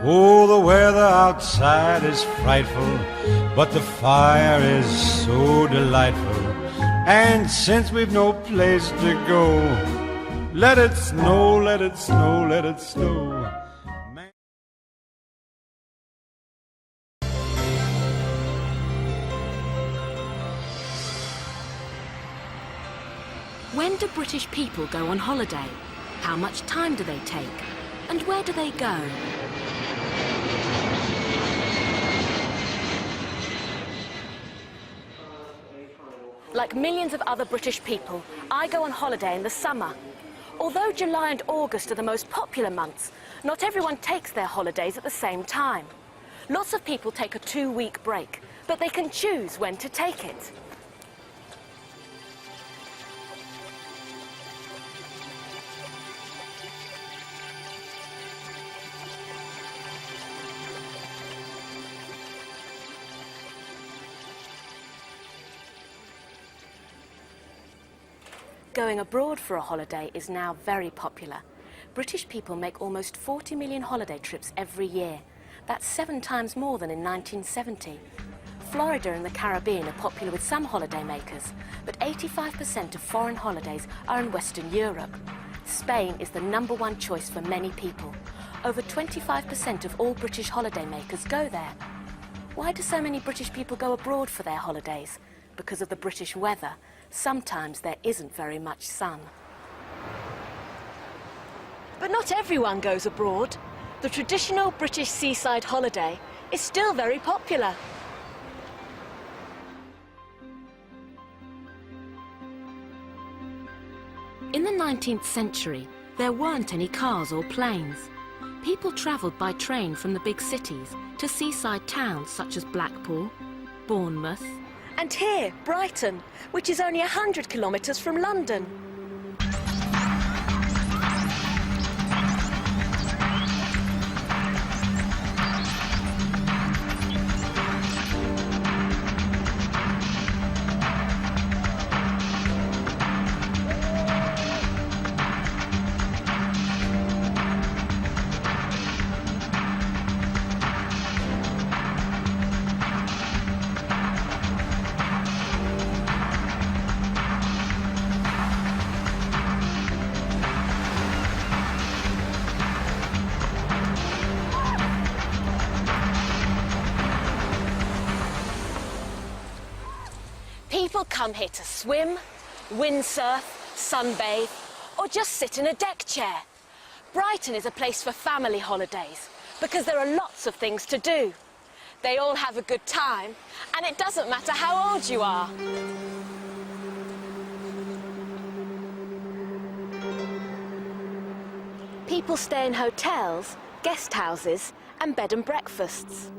Oh, the weather outside is frightful, but the fire is so delightful. And since we've no place to go, let it snow, let it snow, let it snow. When do British people go on holiday? How much time do they take? And where do they go? Like millions of other British people, I go on holiday in the summer. Although July and August are the most popular months, not everyone takes their holidays at the same time. Lots of people take a 2-week break, but they can choose when to take it. Going abroad for a holiday is now very popular. British people make almost 40 million holiday trips every year. That's 7 times more than in 1970. Florida and the Caribbean are popular with some holidaymakers, but 85% of foreign holidays are in Western Europe. Spain is the #1 choice for many people. Over 25% of all British holidaymakers go there. Why do so many British people go abroad for their holidays? Because of the British weather. Sometimes there isn't very much sun. But not everyone goes abroad. The traditional British seaside holiday is still very popular. In the 19th century, there weren't any cars or planes. People travelled by train from the big cities to seaside towns such as Blackpool, Bournemouth, and here, Brighton, which is only 100 kilometres from London. People come here to swim, windsurf, sunbathe, or just sit in a deck chair. Brighton is a place for family holidays because there are lots of things to do. They all have a good time, and it doesn't matter how old you are. People stay in hotels, guest houses, and bed and breakfasts.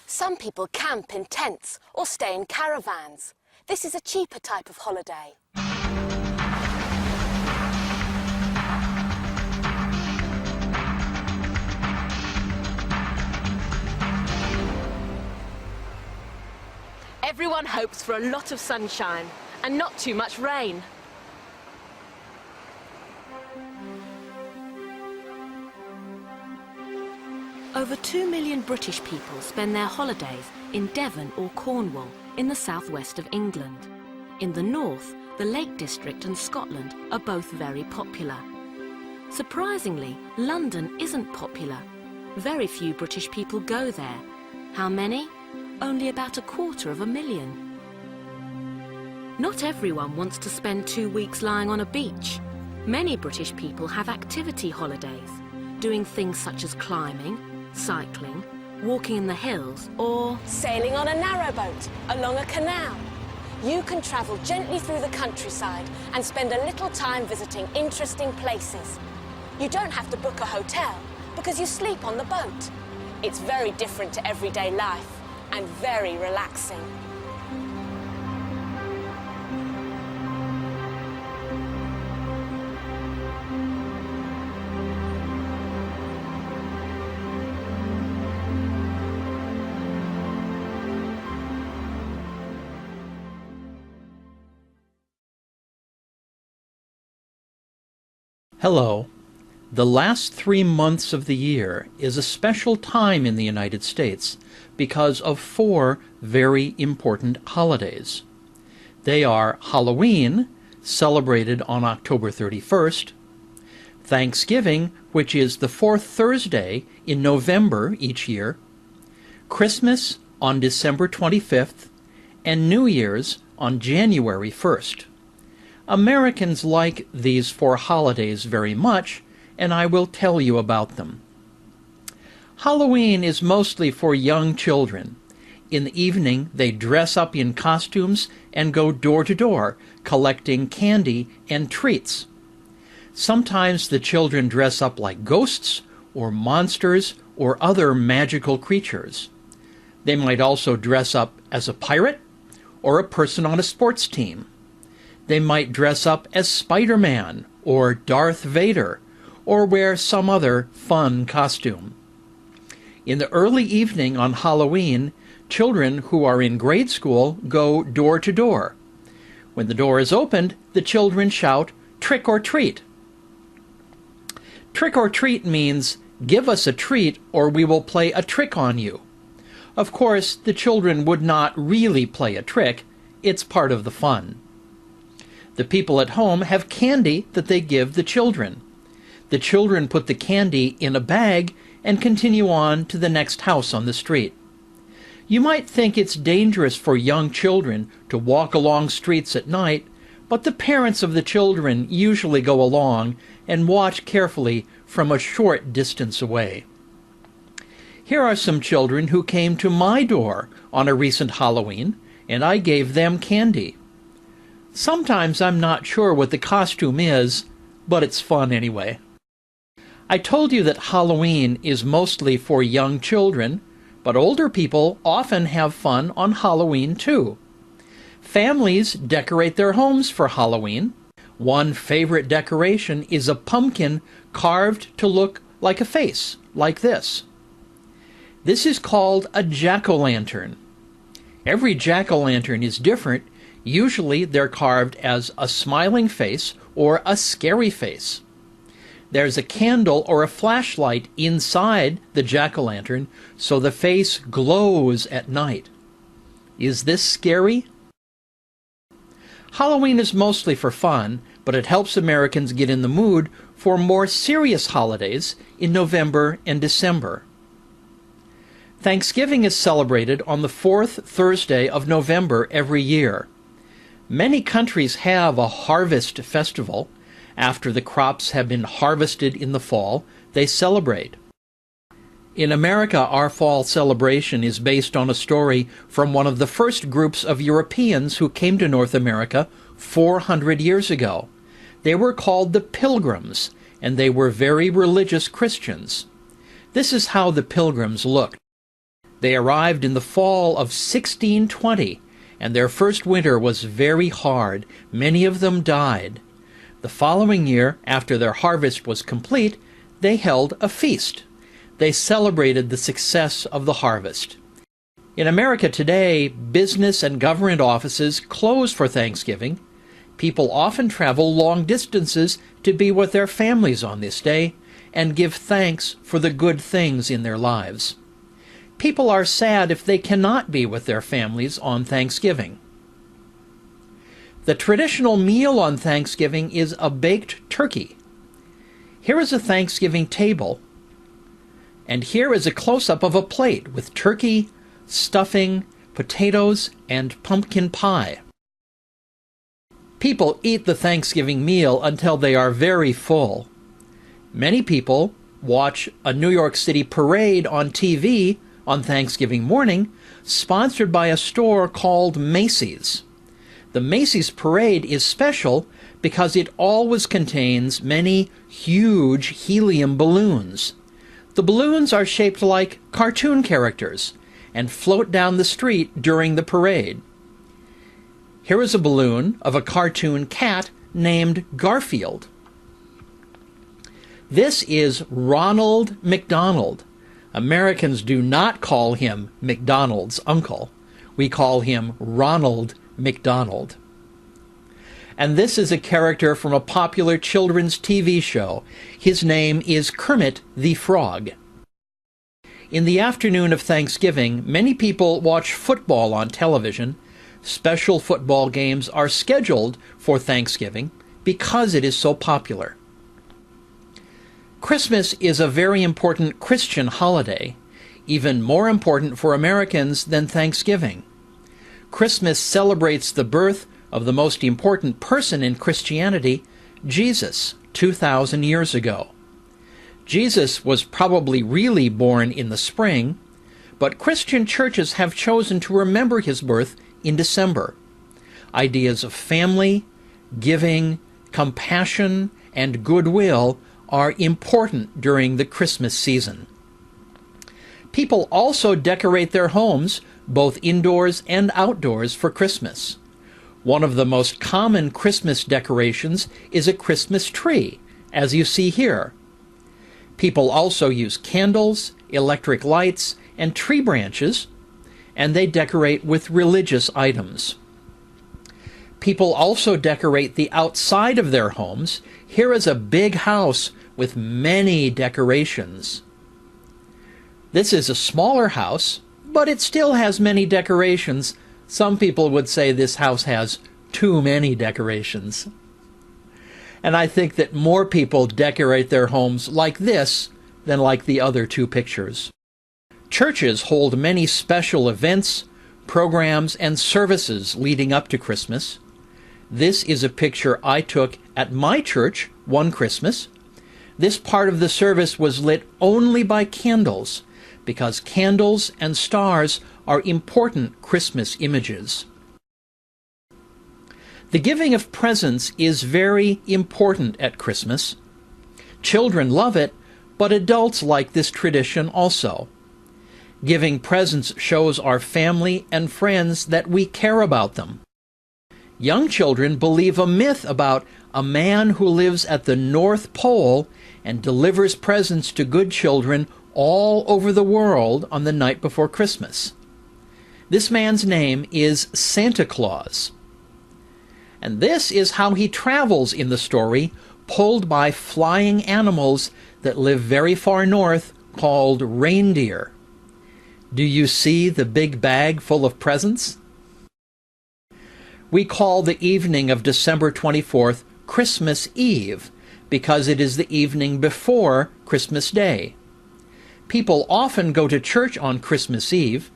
Some people camp in tents or stay in caravans. This is a cheaper type of holiday. Everyone hopes for a lot of sunshine and not too much rain. Over 2 million British people spend their holidays in Devon or Cornwall in the southwest of England. In the north, the Lake District and Scotland are both very popular. Surprisingly, London isn't popular. Very few British people go there. How many? Only about 250,000. Not everyone wants to spend 2 weeks lying on a beach. Many British people have activity holidays, doing things such as climbing, cycling, walking in the hills, or sailing on a narrowboat along a canal. You can travel gently through the countryside and spend a little time visiting interesting places. You don't have to book a hotel because you sleep on the boat. It's very different to everyday life and very relaxing. Hello. The last 3 months of the year is a special time in the United States because of 4 very important holidays. They are Halloween, celebrated on October 31st, Thanksgiving, which is the 4th Thursday in November each year, Christmas on December 25th, and New Year's on January 1st. Americans like these 4 holidays very much, and I will tell you about them. Halloween is mostly for young children. In the evening, they dress up in costumes and go door to door, collecting candy and treats. Sometimes the children dress up like ghosts or monsters or other magical creatures. They might also dress up as a pirate or a person on a sports team. They might dress up as Spider-Man or Darth Vader, or wear some other fun costume. In the early evening on Halloween, children who are in grade school go door to door. When the door is opened, the children shout, "Trick or treat." Trick or treat means, "Give us a treat or we will play a trick on you." Of course, the children would not really play a trick. It's part of the fun. The people at home have candy that they give the children. The children put the candy in a bag and continue on to the next house on the street. You might think it's dangerous for young children to walk along streets at night, but the parents of the children usually go along and watch carefully from a short distance away. Here are some children who came to my door on a recent Halloween, and I gave them candy. Sometimes I'm not sure what the costume is, but it's fun anyway. I told you that Halloween is mostly for young children, but older people often have fun on Halloween too. Families decorate their homes for Halloween. One favorite decoration is a pumpkin carved to look like a face, like this. This is called a jack-o'-lantern. Every jack-o'-lantern is different. Usually they're carved as a smiling face or a scary face. There's a candle or a flashlight inside the jack-o'-lantern so the face glows at night. Is this scary? Halloween is mostly for fun, but it helps Americans get in the mood for more serious holidays in November and December. Thanksgiving is celebrated on the 4th Thursday of November every year. Many countries have a harvest festival. After the crops have been harvested in the fall, they celebrate. In America, our fall celebration is based on a story from one of the first groups of Europeans who came to North America 400 years ago. They were called the Pilgrims, and they were very religious Christians. This is how the Pilgrims looked. They arrived in the fall of 1620, and their first winter was very hard. Many of them died. The following year, after their harvest was complete, they held a feast. They celebrated the success of the harvest. In America today, business and government offices close for Thanksgiving. People often travel long distances to be with their families on this day and give thanks for the good things in their lives. People are sad if they cannot be with their families on Thanksgiving. The traditional meal on Thanksgiving is a baked turkey. Here is a Thanksgiving table, and here is a close-up of a plate with turkey, stuffing, potatoes, and pumpkin pie. People eat the Thanksgiving meal until they are very full. Many people watch a New York City parade on TV on Thanksgiving morning, sponsored by a store called Macy's. The Macy's parade is special because it always contains many huge helium balloons. The balloons are shaped like cartoon characters and float down the street during the parade. Here is a balloon of a cartoon cat named Garfield. This is Ronald McDonald. Americans do not call him McDonald's uncle. We call him Ronald McDonald. And this is a character from a popular children's TV show. His name is Kermit the Frog. In the afternoon of Thanksgiving, many people watch football on television. Special football games are scheduled for Thanksgiving because it is so popular. Christmas is a very important Christian holiday, even more important for Americans than Thanksgiving. Christmas celebrates the birth of the most important person in Christianity, Jesus, 2,000 years ago. Jesus was probably really born in the spring, but Christian churches have chosen to remember his birth in December. Ideas of family, giving, compassion, and goodwill are important during the Christmas season. People also decorate their homes, both indoors and outdoors, for Christmas. One of the most common Christmas decorations is a Christmas tree, as you see here. People also use candles, electric lights, and tree branches, and they decorate with religious items. People also decorate the outside of their homes. Here is a big house with many decorations. This is a smaller house, but it still has many decorations. Some people would say this house has too many decorations. And I think that more people decorate their homes like this than like the other two pictures. Churches hold many special events, programs, and services leading up to Christmas. This is a picture I took at my church one Christmas. This part of the service was lit only by candles, because candles and stars are important Christmas images. The giving of presents is very important at Christmas. Children love it, but adults like this tradition also. Giving presents shows our family and friends that we care about them. Young children believe a myth about a man who lives at the North Pole and delivers presents to good children all over the world on the night before Christmas. This man's name is Santa Claus. And this is how he travels in the story, pulled by flying animals that live very far north called reindeer. Do you see the big bag full of presents? We call the evening of December 24th Christmas Eve because it is the evening before Christmas Day. People often go to church on Christmas Eve.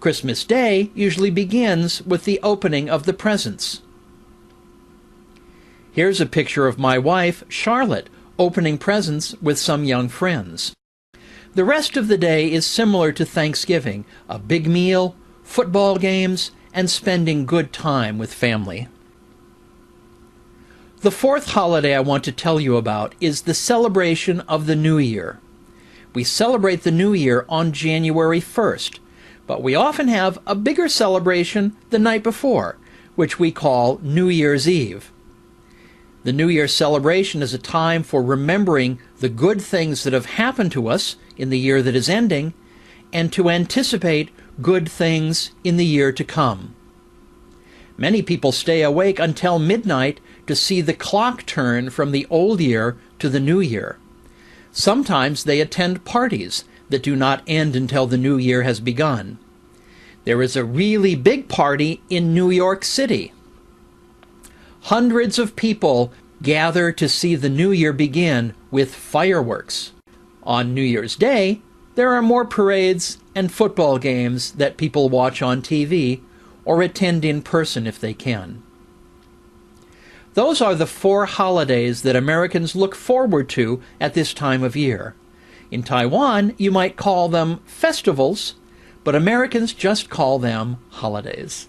Christmas Day usually begins with the opening of the presents. Here's a picture of my wife, Charlotte, opening presents with some young friends. The rest of the day is similar to Thanksgiving, a big meal, football games, and spending good time with family. The fourth holiday I want to tell you about is the celebration of the New Year. We celebrate the New Year on January 1st, but we often have a bigger celebration the night before, which we call New Year's Eve. The New Year celebration is a time for remembering the good things that have happened to us in the year that is ending, and to anticipate good things in the year to come. Many people stay awake until midnight to see the clock turn from the old year to the new year. Sometimes they attend parties that do not end until the new year has begun. There is a really big party in New York City. Hundreds of people gather to see the new year begin with fireworks. On New Year's Day, there are more parades and football games that people watch on TV or attend in person if they can. Those are the 4 holidays that Americans look forward to at this time of year. In Taiwan, you might call them festivals, but Americans just call them holidays.